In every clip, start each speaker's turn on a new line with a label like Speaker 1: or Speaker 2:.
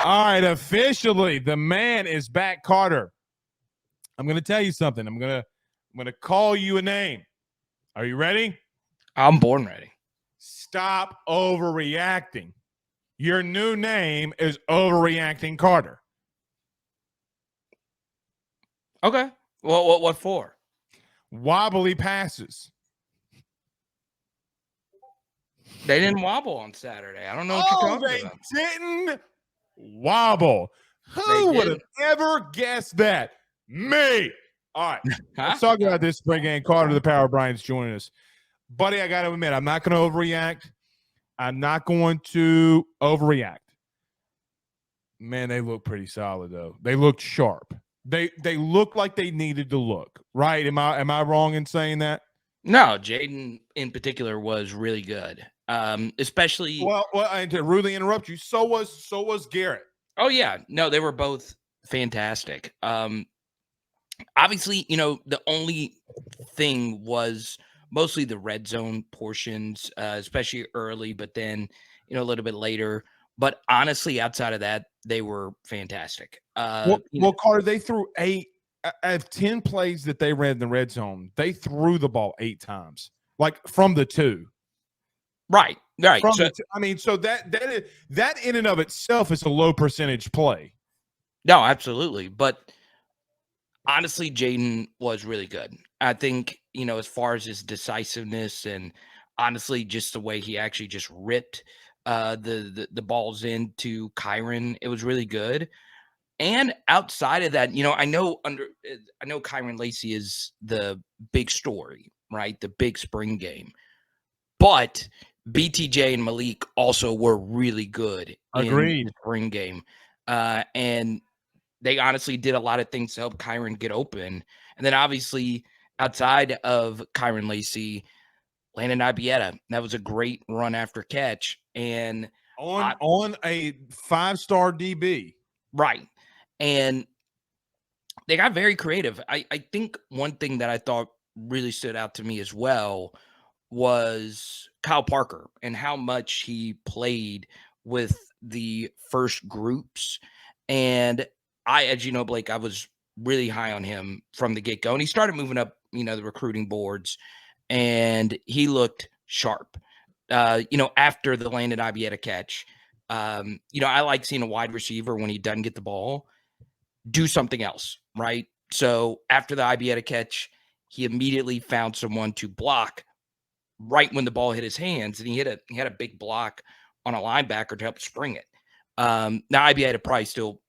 Speaker 1: All right, officially, the man is back, Carter. I'm going to tell you something. I'm going to call you a name. Are you ready?
Speaker 2: I'm born ready.
Speaker 1: Stop overreacting. Your new name is Overreacting Carter.
Speaker 2: Okay. Well, what for?
Speaker 1: Wobbly passes.
Speaker 2: They didn't wobble on Saturday. I don't know what you're talking about.
Speaker 1: They didn't wobble. Who would have ever guessed that? Me. All right. Let's talk about this spring game. Carter, the Power Bryant's joining us. Buddy, I got to admit, I'm not going to overreact. I'm not going to overreact. Man, they look pretty solid, though. They looked sharp. They look like they needed to look, right? Am I wrong in saying that?
Speaker 2: No, Jaden in particular was really good. Especially
Speaker 1: well, and to really interrupt you, so was Garrett.
Speaker 2: Oh yeah, no, they were both fantastic. Obviously, the only thing was mostly the red zone portions, especially early, but then a little bit later. But honestly, outside of that, they were fantastic.
Speaker 1: Well, Carter, they threw 8 out of 10 plays that they ran in the red zone. They threw the ball 8 times, like from the 2.
Speaker 2: Right.
Speaker 1: So that in and of itself is a low percentage play.
Speaker 2: No, absolutely. But honestly, Jaden was really good. I think, as far as his decisiveness and honestly just the way he actually just ripped the balls into Kyron, it was really good. And outside of that, I know Kyron Lacy is the big story, right? The big spring game. But BTJ and Malik also were really good in the spring game. And they honestly did a lot of things to help Kyron get open. And then obviously outside of Kyron Lacy, Landon Ibieta, that was a great run after catch. And
Speaker 1: on a 5-star DB.
Speaker 2: Right. And they got very creative. I think one thing that I thought really stood out to me as well was Kyle Parker and how much he played with the first groups. And as you know, Blake, I was really high on him from the get-go. And he started moving up, the recruiting boards, and he looked sharp. After the Landon Ibieta catch, I like seeing a wide receiver when he doesn't get the ball do something else, right? So after the Ibieta catch, he immediately found someone to block right when the ball hit his hands, and he had a big block on a linebacker to help spring it. Now Ibieta probably still,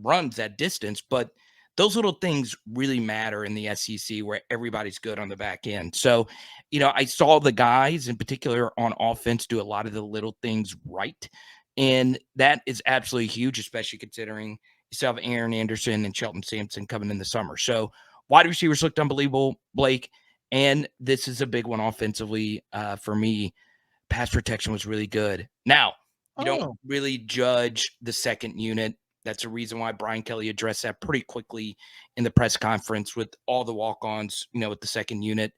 Speaker 2: runs that distance, but those little things really matter in the SEC where everybody's good on the back end. So, I saw the guys in particular on offense do a lot of the little things right. And that is absolutely huge, especially considering you still have Aaron Anderson and Shelton Sampson coming in the summer. So wide receivers looked unbelievable, Blake. And this is a big one offensively for me. Pass protection was really good. Now, you don't really judge the second unit. That's a reason why Brian Kelly addressed that pretty quickly in the press conference with all the walk-ons, with the second unit.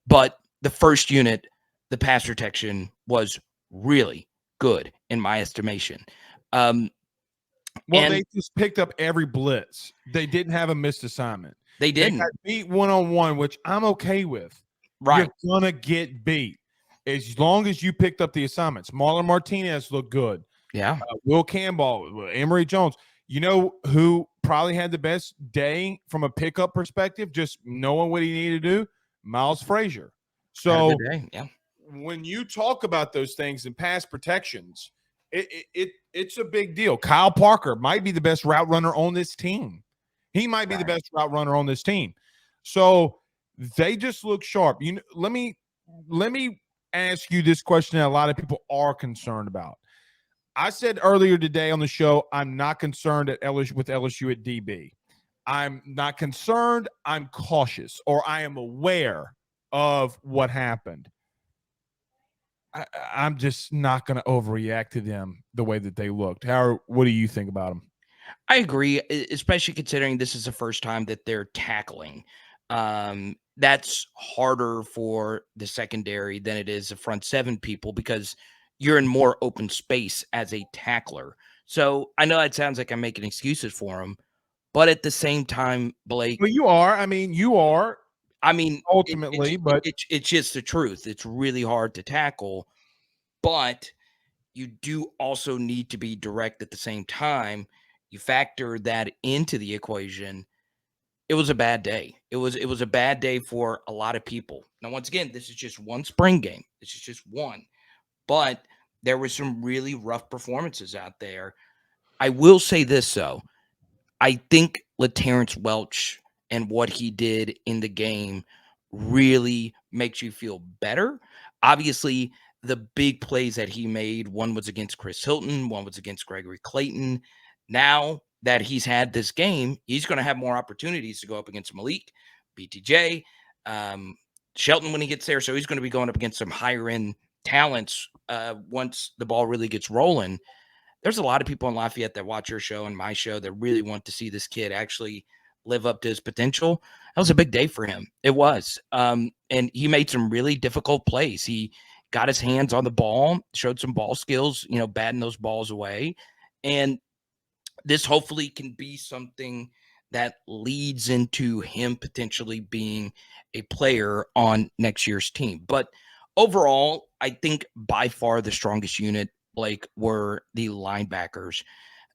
Speaker 2: But the first unit, the pass protection was really good in my estimation.
Speaker 1: They just picked up every blitz. They didn't have a missed assignment.
Speaker 2: They didn't.
Speaker 1: They got beat one-on-one, which I'm okay with.
Speaker 2: Right.
Speaker 1: You're going to get beat as long as you picked up the assignments. Marlon Martinez looked good.
Speaker 2: Yeah.
Speaker 1: Will Campbell, Emory Jones. You know who probably had the best day from a pickup perspective, just knowing what he needed to do? Miles Frazier. So when you talk about those things and pass protections, it's a big deal. Kyle Parker might be the best route runner on this team. He might be the best route runner on this team. So they just look sharp. Let me ask you this question that a lot of people are concerned about. I said earlier today on the show, I'm not concerned with LSU at DB. I'm not concerned. I'm cautious, or I am aware of what happened. I'm just not going to overreact to them the way that they looked. What do you think about them?
Speaker 2: I agree, especially considering this is the first time that they're tackling. That's harder for the secondary than it is the front seven people because you're in more open space as a tackler. So I know it sounds like I'm making excuses for him, but at the same time, Blake.
Speaker 1: Well, you are. I mean, you are.
Speaker 2: I mean,
Speaker 1: Ultimately, but
Speaker 2: it's just the truth. It's really hard to tackle, but you do also need to be direct at the same time. You factor that into the equation. It was a bad day. It was a bad day for a lot of people. Now, once again, this is just one spring game. This is just one. But there were some really rough performances out there. I will say this, though. I think LaTerrence Welch and what he did in the game really makes you feel better. Obviously, the big plays that he made, one was against Chris Hilton, one was against Gregory Clayton. Now that he's had this game, he's going to have more opportunities to go up against Malik, BTJ, Shelton when he gets there. So he's going to be going up against some higher end talents once the ball really gets rolling. There's a lot of people in Lafayette that watch your show and my show that really want to see this kid actually live up to his potential. That was a big day for him. It was. And he made some really difficult plays. He got his hands on the ball, showed some ball skills, batting those balls away. And this hopefully can be something that leads into him potentially being a player on next year's team. But overall, I think by far the strongest unit, Blake, were the linebackers.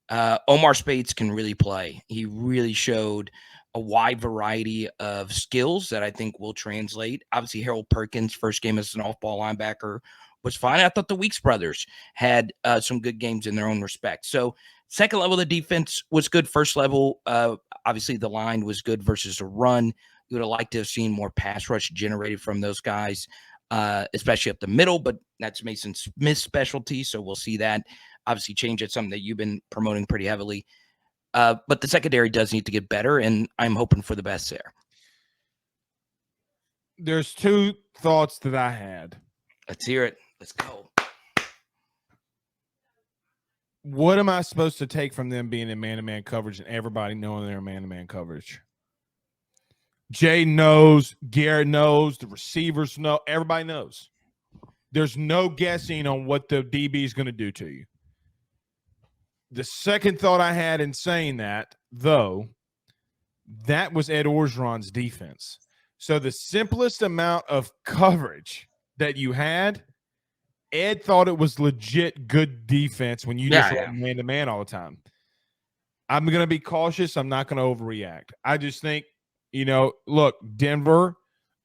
Speaker 2: Omar Spades can really play. He really showed a wide variety of skills that I think will translate. Obviously, Harold Perkins' first game as an off-ball linebacker was fine. I thought the Weeks brothers had some good games in their own respect. So second level of the defense was good. First level, obviously the line was good versus a run. You would have liked to have seen more pass rush generated from those guys, especially up the middle, but that's Mason Smith's specialty, so we'll see that obviously change. It's something that you've been promoting pretty heavily. But the secondary does need to get better, and I'm hoping for the best there.
Speaker 1: There's two thoughts that I had.
Speaker 2: Let's hear it. Let's go.
Speaker 1: What am I supposed to take from them being in man-to-man coverage and everybody knowing they're in man-to-man coverage? Jay knows, Garrett knows, the receivers know, everybody knows. There's no guessing on what the DB is going to do to you. The second thought I had in saying that, though, that was Ed Orgeron's defense. So the simplest amount of coverage that you had, Ed thought it was legit good defense when you just run man-to-man all the time. I'm going to be cautious. I'm not going to overreact. I just think, look, Denver,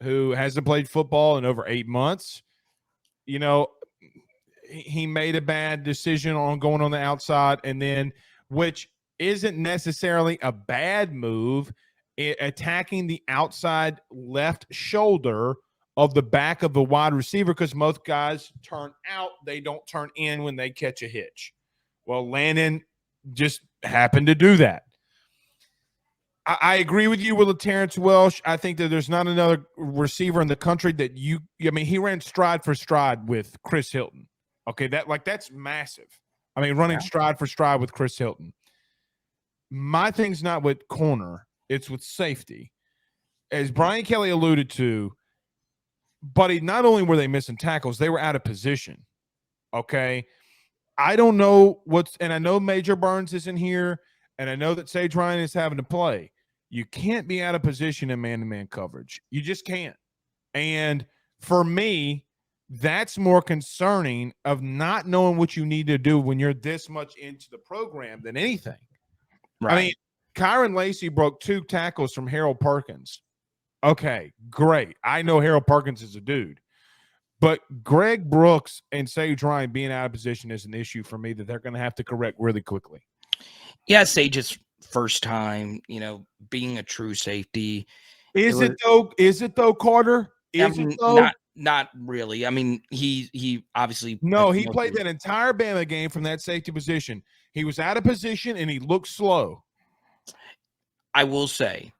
Speaker 1: who hasn't played football in over 8 months, he made a bad decision on going on the outside, and then, which isn't necessarily a bad move, attacking the outside left shoulder of the back of the wide receiver, because most guys turn out, they don't turn in when they catch a hitch. Well, Landon just happened to do that. I agree with you with LaTerrence Welch. I think that there's not another receiver in the country that he ran stride for stride with Chris Hilton. Okay, that's massive. I mean, running stride for stride with Chris Hilton. My thing's not with corner, it's with safety. As Brian Kelly alluded to, buddy, not only were they missing tackles, they were out of position. Okay. I don't know and I know Major Burns is in here, and I know that Sage Ryan is having to play. You can't be out of position in man-to-man coverage. You just can't. And for me, that's more concerning of not knowing what you need to do when you're this much into the program than anything. Right. I mean, Kyron Lacey broke 2 tackles from Harold Perkins. Okay, great. I know Harold Perkins is a dude. But Greg Brooks and Sage Ryan being out of position is an issue for me that they're going to have to correct really quickly.
Speaker 2: Yeah, Sage's first time, being a true safety.
Speaker 1: Is it though, Carter? It though?
Speaker 2: Not really. I mean, he obviously
Speaker 1: he played that entire Bama game from that safety position. He was out of position and he looked slow.
Speaker 2: I will say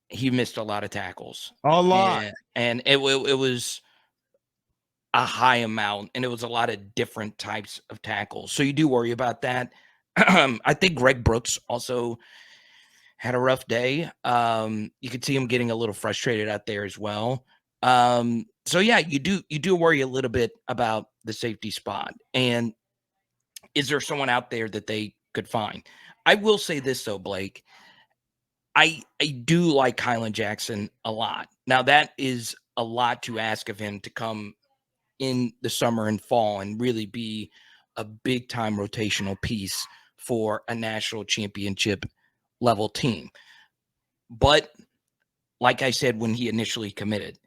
Speaker 2: he missed a lot of tackles.
Speaker 1: A lot.
Speaker 2: And it was a high amount, and it was a lot of different types of tackles. So you do worry about that. I think Greg Brooks also had a rough day. You could see him getting a little frustrated out there as well. So yeah, you do worry a little bit about the safety spot. And is there someone out there that they could find? I will say this though, Blake. I do like Kylan Jackson a lot. Now that is a lot to ask of him to come in the summer and fall and really be a big time rotational piece for a national championship level team. But like I said, when he initially committed,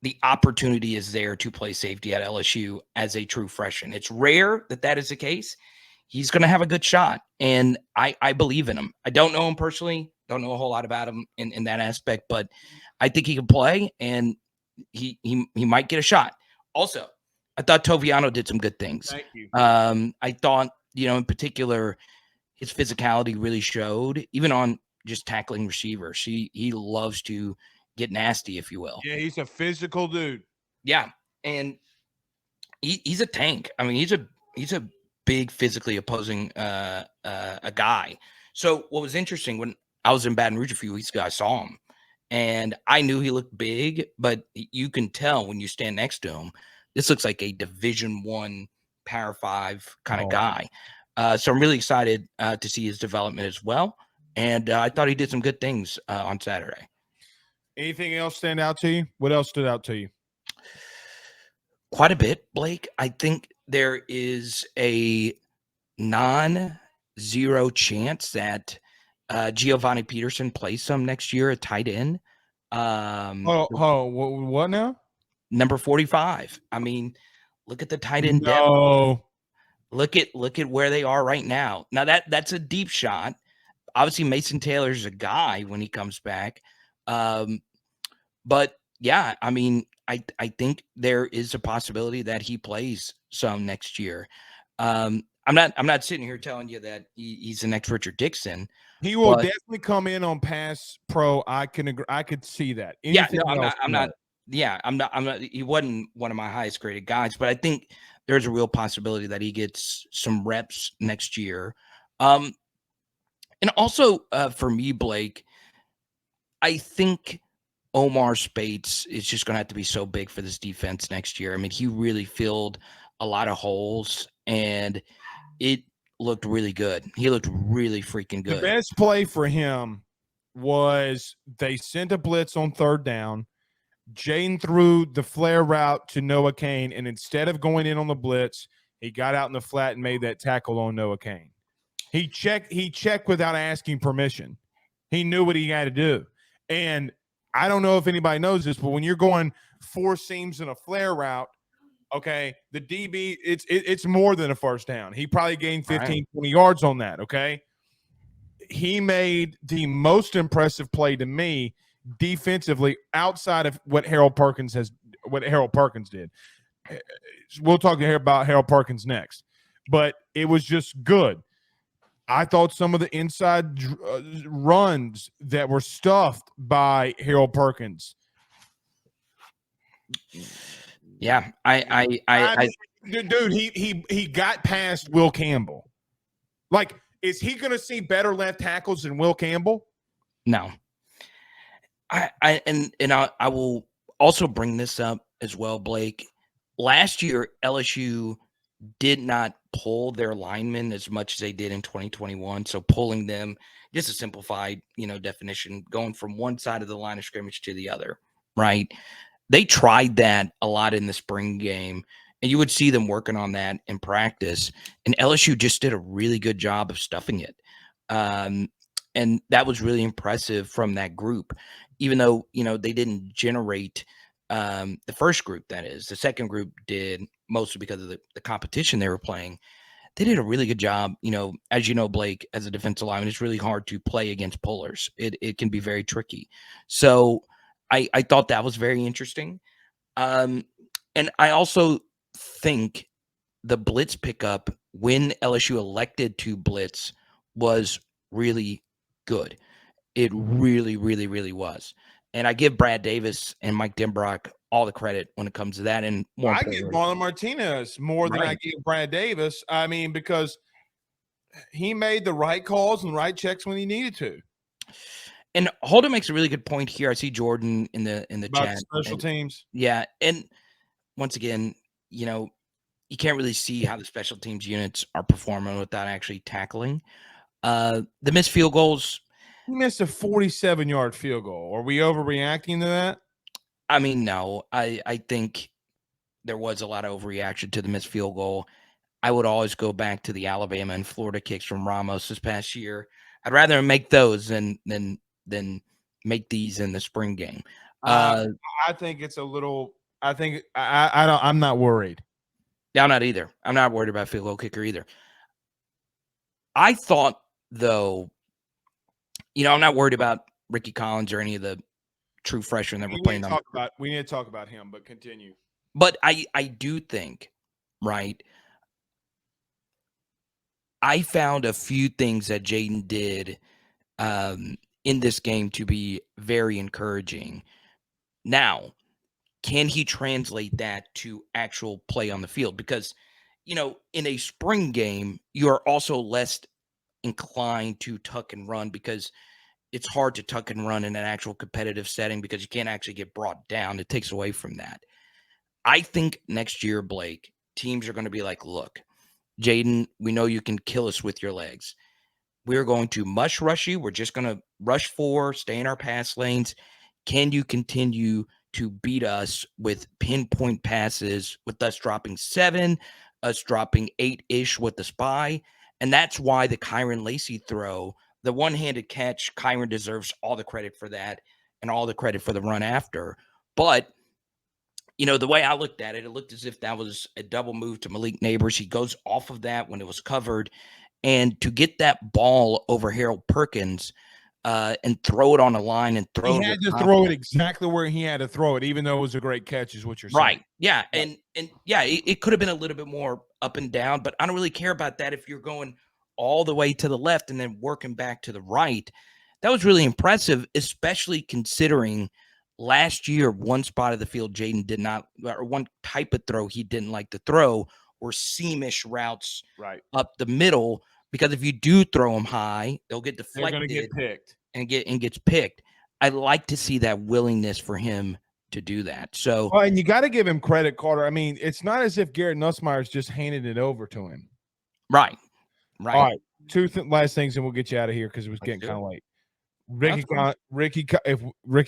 Speaker 2: the opportunity is there to play safety at LSU as a true freshman. It's rare that that is the case. He's going to have a good shot, and I believe in him. I don't know him personally, don't know a whole lot about him in that aspect, but I think he can play, and he might get a shot. Also, I thought Toviano did some good things.
Speaker 1: Thank you.
Speaker 2: I thought, in particular, his physicality really showed, even on just tackling receivers. He loves to get nasty, if you will.
Speaker 1: Yeah, he's a physical dude.
Speaker 2: Yeah, and he's a tank. I mean, he's a big physically opposing a guy. So what was interesting, when I was in Baton Rouge a few weeks ago, I saw him, and I knew he looked big, but you can tell when you stand next to him, this looks like a Division I Power 5 kind of guy. So I'm really excited to see his development as well. And I thought he did some good things on Saturday.
Speaker 1: Anything else stand out to you? What else stood out to you?
Speaker 2: Quite a bit, Blake. I think there is a non-zero chance that Giovanni Peterson plays some next year at tight end.
Speaker 1: What now?
Speaker 2: Number 45. I mean, look at the tight end depth.
Speaker 1: No.
Speaker 2: Look at where they are right now. Now that's a deep shot. Obviously, Mason Taylor's a guy when he comes back. But yeah, I mean, I think there is a possibility that he plays some next year. I'm not sitting here telling you that he's the next Richard Dixon.
Speaker 1: He will definitely come in on pass pro. I can agree. I could see that.
Speaker 2: Anything I'm not. He wasn't one of my highest graded guys, but I think there's a real possibility that he gets some reps next year. And also for me, Blake, I think Omar Spates is just going to have to be so big for this defense next year. I mean, he really filled a lot of holes, and it looked really good. He looked really freaking good.
Speaker 1: The best play for him was they sent a blitz on third down. Jaden threw the flare route to Noah Kane, and instead of going in on the blitz, he got out in the flat and made that tackle on Noah Kane. He checked without asking permission. He knew what he had to do. And I don't know if anybody knows this, but when you're going four seams in a flare route, okay, the DB, it's more than a first down. He probably gained 15, 20 yards on that, okay? He made the most impressive play to me defensively outside of what Harold Perkins did. We'll talk about Harold Perkins next. But it was just good. I thought some of the inside runs that were stuffed by Harold Perkins.
Speaker 2: Yeah,
Speaker 1: dude, he got past Will Campbell. Like, is he going to see better left tackles than Will Campbell?
Speaker 2: No. I will also bring this up as well, Blake. Last year, LSU did not pull their linemen as much as they did in 2021. So pulling them, just a simplified, definition, going from one side of the line of scrimmage to the other, right? They tried that a lot in the spring game, and you would see them working on that in practice. And LSU just did a really good job of stuffing it. And that was really impressive from that group, even though, they didn't generate the first group, that is. The second group did, mostly because of the competition they were playing. They did a really good job. As you know, Blake, as a defensive lineman, it's really hard to play against pullers. It can be very tricky. So I thought that was very interesting. And I also think the blitz pickup when LSU elected to blitz was really good. It really, really, really was. And I give Brad Davis and Mike Denbrock all the credit when it comes to that. And
Speaker 1: I give Marlon Martinez more than I give Brad Davis. I mean, because he made the right calls and right checks when he needed to.
Speaker 2: And Holden makes a really good point here. I see Jordan in the
Speaker 1: about
Speaker 2: chat.
Speaker 1: Special teams.
Speaker 2: Yeah. And once again, you can't really see how the special teams units are performing without actually tackling. The missed field goals.
Speaker 1: He missed a 47-yard field goal. Are we overreacting to that?
Speaker 2: I mean, no. I think there was a lot of overreaction to the missed field goal. I would always go back to the Alabama and Florida kicks from Ramos this past year. I'd rather make those than make these in the spring game.
Speaker 1: I think it's a little. I think I don't. I'm not worried.
Speaker 2: Yeah, I'm not either. I'm not worried about field goal kicker either. I thought, though, I'm not worried about Ricky Collins or any of the true freshmen that were playing on.
Speaker 1: We need to talk about him, but continue.
Speaker 2: But I do think, right, I found a few things that Jaden did in this game to be very encouraging. Now, can he translate that to actual play on the field? Because, in a spring game, you are also less inclined to tuck and run because it's hard to tuck and run in an actual competitive setting because you can't actually get brought down. It takes away from that. I think next year, Blake, teams are going to be like, look, Jaden, we know you can kill us with your legs. We're going to mush rush you. We're just going to rush stay in our pass lanes. Can you continue to beat us with pinpoint passes, with us dropping 7, us dropping 8-ish with the spy? And that's why the Kyron Lacey throw, the one-handed catch, Kyron deserves all the credit for that and all the credit for the run after. But, the way I looked at it, it looked as if that was a double move to Malik Neighbors. He goes off of that when it was covered. And to get that ball over Harold Perkins and throw it on the line and throw it.
Speaker 1: He had to throw it exactly where he had to throw it, even though it was a great catch, is what you're saying.
Speaker 2: Right. Yeah. And yeah, it could have been a little bit more up and down, but I don't really care about that if you're going all the way to the left and then working back to the right. That was really impressive, especially considering last year, one spot of the field Jaden did not, or one type of throw he didn't like to throw, were seamish routes up the middle. Because if you do throw them high, they'll get deflected.
Speaker 1: They're going to get picked
Speaker 2: and gets picked. I'd like to see that willingness for him to do that. So,
Speaker 1: and you got to give him credit, Carter. I mean, it's not as if Garrett Nussmeier's just handed it over to him.
Speaker 2: Right.
Speaker 1: All right. Two last things, and we'll get you out of here because it was getting kind of late. Ricky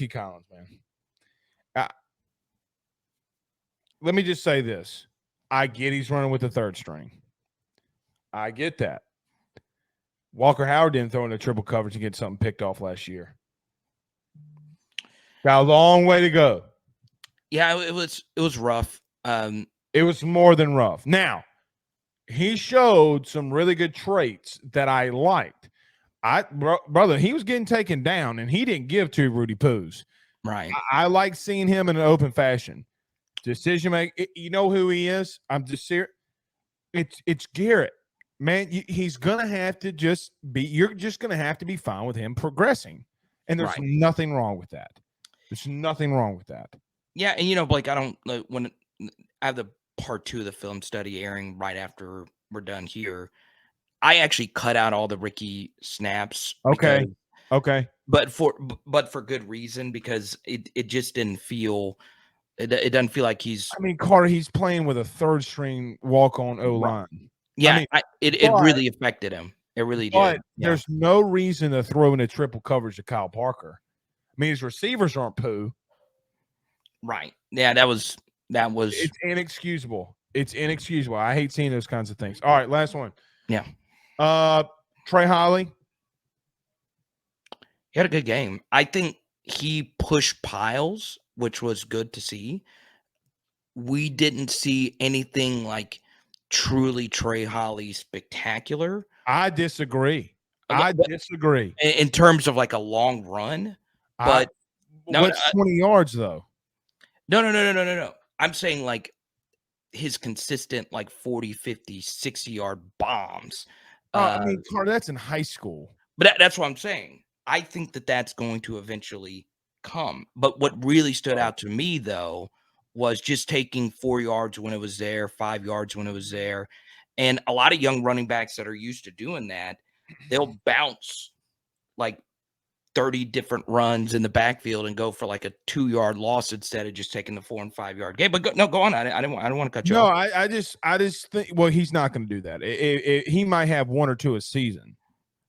Speaker 1: Collins, man. Let me just say this. I get he's running with the third string. I get that. Walker Howard didn't throw in a triple coverage and get something picked off last year. Got a long way to go.
Speaker 2: Yeah, it was rough.
Speaker 1: It was more than rough. Now, he showed some really good traits that I liked. Brother, he was getting taken down, and he didn't give two Rudy Poos.
Speaker 2: Right.
Speaker 1: I like seeing him in an open fashion. Decision make. You know who he is? I'm just serious. It's Garrett. Man, he's going to have to just be – you're just going to have to be fine with him progressing. And there's nothing wrong with that. There's nothing wrong with that.
Speaker 2: Yeah, and, Blake, when I have the part 2 of the film study airing right after we're done here, I actually cut out all the Ricky snaps.
Speaker 1: Okay.
Speaker 2: But for good reason, because it just didn't feel – it doesn't feel like he's –
Speaker 1: I mean, Carter, he's playing with a third-string walk-on O-line.
Speaker 2: Right. Yeah, it really affected him. It really did.
Speaker 1: But there's no reason to throw in a triple coverage to Kyle Parker. I mean, his receivers aren't poo.
Speaker 2: Right. Yeah, that was.
Speaker 1: It's inexcusable. I hate seeing those kinds of things. All right, last one.
Speaker 2: Yeah.
Speaker 1: Trey Holly.
Speaker 2: He had a good game. I think he pushed piles, which was good to see. We didn't see anything like truly Trey Holly spectacular.
Speaker 1: I disagree. In
Speaker 2: terms of like a long run. But
Speaker 1: what's 20 yards though?
Speaker 2: No. I'm saying like his consistent like 40, 50, 60-yard bombs.
Speaker 1: I mean, Carter, that's in high school.
Speaker 2: But that's what I'm saying. I think that's going to eventually come. But what really stood out to me, though, was just taking 4 yards when it was there, 5 yards when it was there. And a lot of young running backs that are used to doing that, they'll bounce like 30 different runs in the backfield and go for like a 2-yard loss instead of just taking the 4 and 5 yard game. But go on. I don't want to cut you
Speaker 1: No,
Speaker 2: off.
Speaker 1: I just think, well, he's not going to do that. He might have 1 or 2 a season.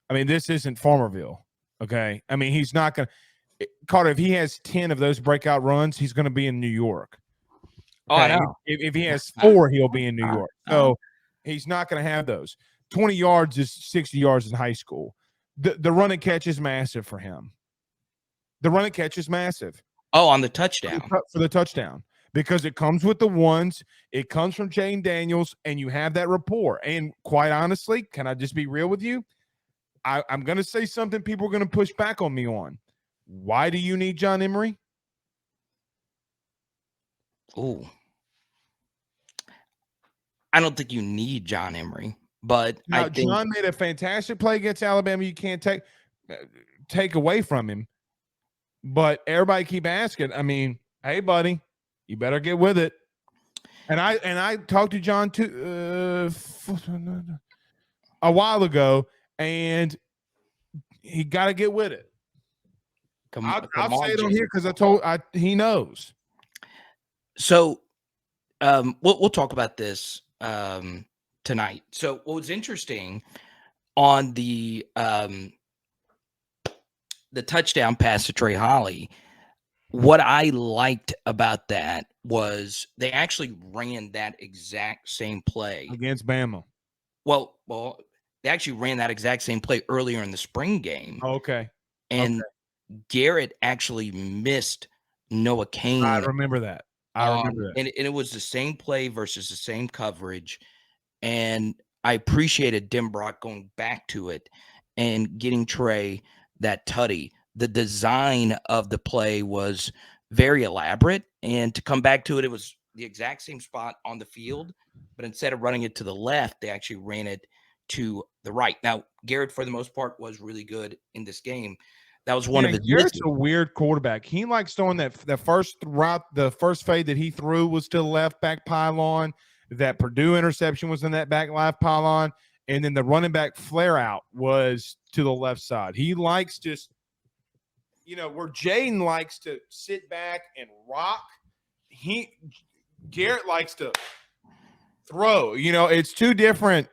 Speaker 1: I mean, this isn't Farmerville. Okay. I mean, he's not going to, Carter, if he has 10 of those breakout runs, he's going to be in New York.
Speaker 2: Okay? Oh, I know.
Speaker 1: If he has 4, he'll be in New York. So he's not going to have those. 20 yards is 60 yards in high school. The run and catch is massive for him. The run and catch is massive.
Speaker 2: Oh, on the touchdown.
Speaker 1: For the touchdown. Because it comes with the ones, it comes from Jaden Daniels, and you have that rapport. And quite honestly, can I just be real with you? I'm going to say something people are going to push back on me on. Why do you need John Emery?
Speaker 2: Ooh. I don't think you need John Emery, but
Speaker 1: now,
Speaker 2: I think
Speaker 1: John made a fantastic play against Alabama. You can't take away from him. But everybody keep asking. I mean, hey, buddy, you better get with it. And I talked to John a while ago, and he got to get with it. I'll say it on here because he knows.
Speaker 2: So, we'll talk about this tonight. So, what was interesting on the touchdown pass to Trey Holly, what I liked about that was they actually ran that exact same play
Speaker 1: against Bama.
Speaker 2: Well, they actually ran that exact same play earlier in the spring game.
Speaker 1: Okay.
Speaker 2: And Garrett actually missed Noah Cain.
Speaker 1: I remember that.
Speaker 2: And it was the same play versus the same coverage. And I appreciated Denbrock going back to it and getting Trey that tutty. The design of the play was very elaborate. And to come back to it, it was the exact same spot on the field. But instead of running it to the left, they actually ran it to the right. Now, Garrett, for the most part, was really good in this game. That was one of his.
Speaker 1: Garrett's a weird quarterback. He likes throwing that first route. The first fade that he threw was to the left back pylon. That Purdue interception was in that back left pylon. And then the running back flare out was to the left side. He likes just, where Jaden likes to sit back and rock, Garrett likes to throw. It's two different.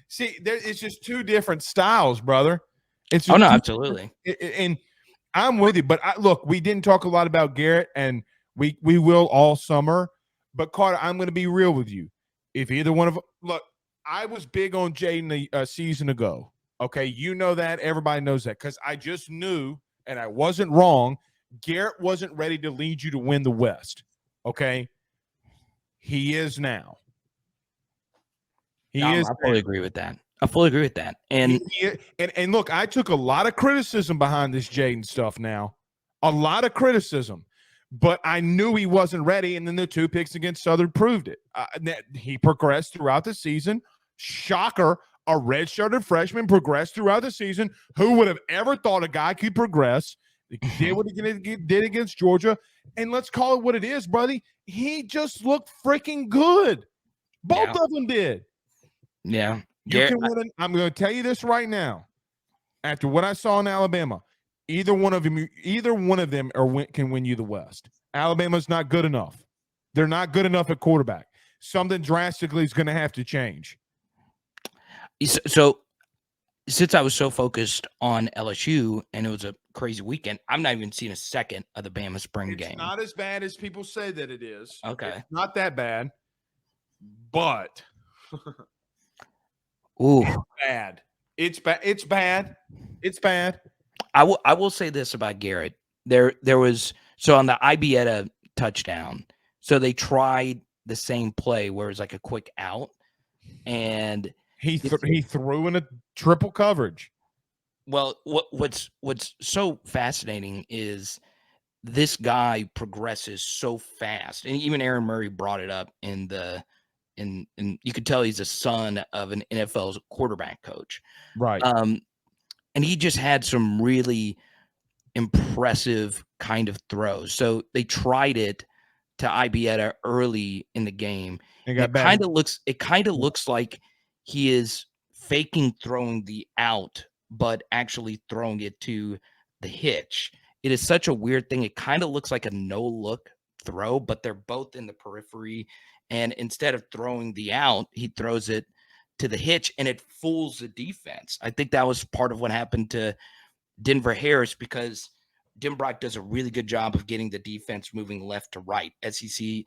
Speaker 1: See, it's just two different styles, brother. It's
Speaker 2: no, absolutely.
Speaker 1: And I'm with you. But look, we didn't talk a lot about Garrett, and we will all summer. But Carter, I'm going to be real with you. If either one of look, I was big on Jaden a season ago. Okay, you know that. Everybody knows that because I just knew, and I wasn't wrong. Garrett wasn't ready to lead you to win the West. Okay, he is now.
Speaker 2: I fully agree with that. I fully agree with that. And
Speaker 1: look, I took a lot of criticism behind this Jaden stuff now. A lot of criticism. But I knew he wasn't ready, and then the 2 picks against Southern proved it. He progressed throughout the season. Shocker, a redshirted freshman progressed throughout the season. Who would have ever thought a guy could progress? He did what he did against Georgia. And let's call it what it is, buddy. He just looked freaking good. Both of them did.
Speaker 2: Yeah.
Speaker 1: I'm going to tell you this right now. After what I saw in Alabama, either one of them can win you the West. Alabama's not good enough. They're not good enough at quarterback. Something drastically is going to have to change.
Speaker 2: So, since I was so focused on LSU and it was a crazy weekend, I've not even seen a second of the Bama spring game.
Speaker 1: It's not as bad as people say that it is.
Speaker 2: Okay.
Speaker 1: It's not that bad, but
Speaker 2: ooh,
Speaker 1: it's bad. It's bad. It's bad. It's bad.
Speaker 2: I will say this about Garrett. There was on the Ibieta touchdown. So they tried the same play where it's like a quick out, and
Speaker 1: he threw in a triple coverage.
Speaker 2: Well, what's so fascinating is this guy progresses so fast, and even Aaron Murray brought it up in you could tell he's a son of an NFL quarterback coach,
Speaker 1: right?
Speaker 2: And he just had some really impressive kind of throws. So they tried it to Ibieta early in the game. It kind of looks like he is faking throwing the out, but actually throwing it to the hitch. It is such a weird thing. It kind of looks like a no-look throw, but they're both in the periphery. And instead of throwing the out, he throws it to the hitch, and it fools the defense. I think that was part of what happened to Denver Harris, because Denbrock does a really good job of getting the defense moving left to right. SEC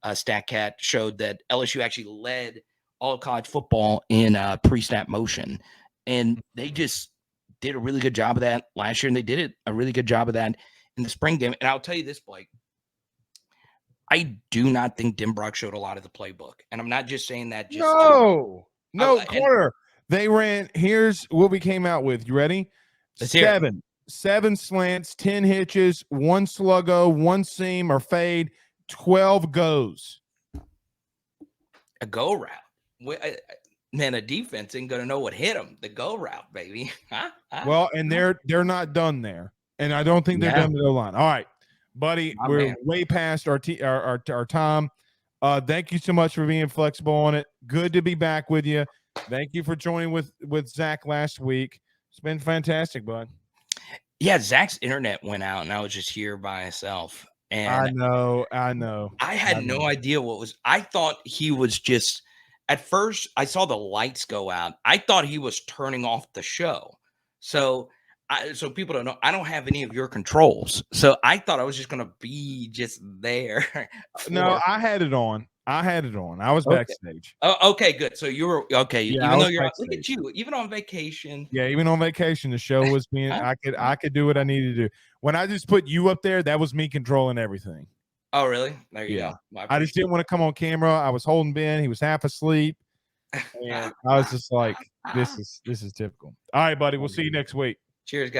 Speaker 2: StatCat showed that LSU actually led all of college football in pre-snap motion, and they just did a really good job of that last year, and they did a really good job of that in the spring game. And I'll tell you this, Blake, I do not think Denbrock showed a lot of the playbook, and I'm not just saying that.
Speaker 1: No, corner. They ran. Here's what we came out with. You ready? Seven slants, 10 hitches, 1 sluggo, 1 seam or fade, 12 goes.
Speaker 2: A go route. Man, a defense ain't gonna know what hit them. The go route, baby.
Speaker 1: Well, and they're not done there, and I don't think they're done to the line. All right, buddy, we're way past our time. Thank you so much for being flexible on it. Good to be back with you. Thank you for joining with Zach last week. It's been fantastic, bud.
Speaker 2: Yeah, Zach's internet went out, and I was just here by myself. And
Speaker 1: I know.
Speaker 2: I had no idea what was. I thought he was just. At first, I saw the lights go out. I thought he was turning off the show. So people don't know, I don't have any of your controls. So I thought I was just going to be just there.
Speaker 1: No, I had it on. I was backstage.
Speaker 2: Oh, okay, good. So you were okay.
Speaker 1: Yeah,
Speaker 2: even though you're look at you, even on vacation.
Speaker 1: Yeah, even on vacation, the show was being. I could do what I needed to do. When I just put you up there, that was me controlling everything.
Speaker 2: Oh, really? There you go.
Speaker 1: Well, I just didn't want to come on camera. I was holding Ben. He was half asleep, and I was just like, "This is typical." All right, buddy. We'll see you next week.
Speaker 2: Cheers, guys.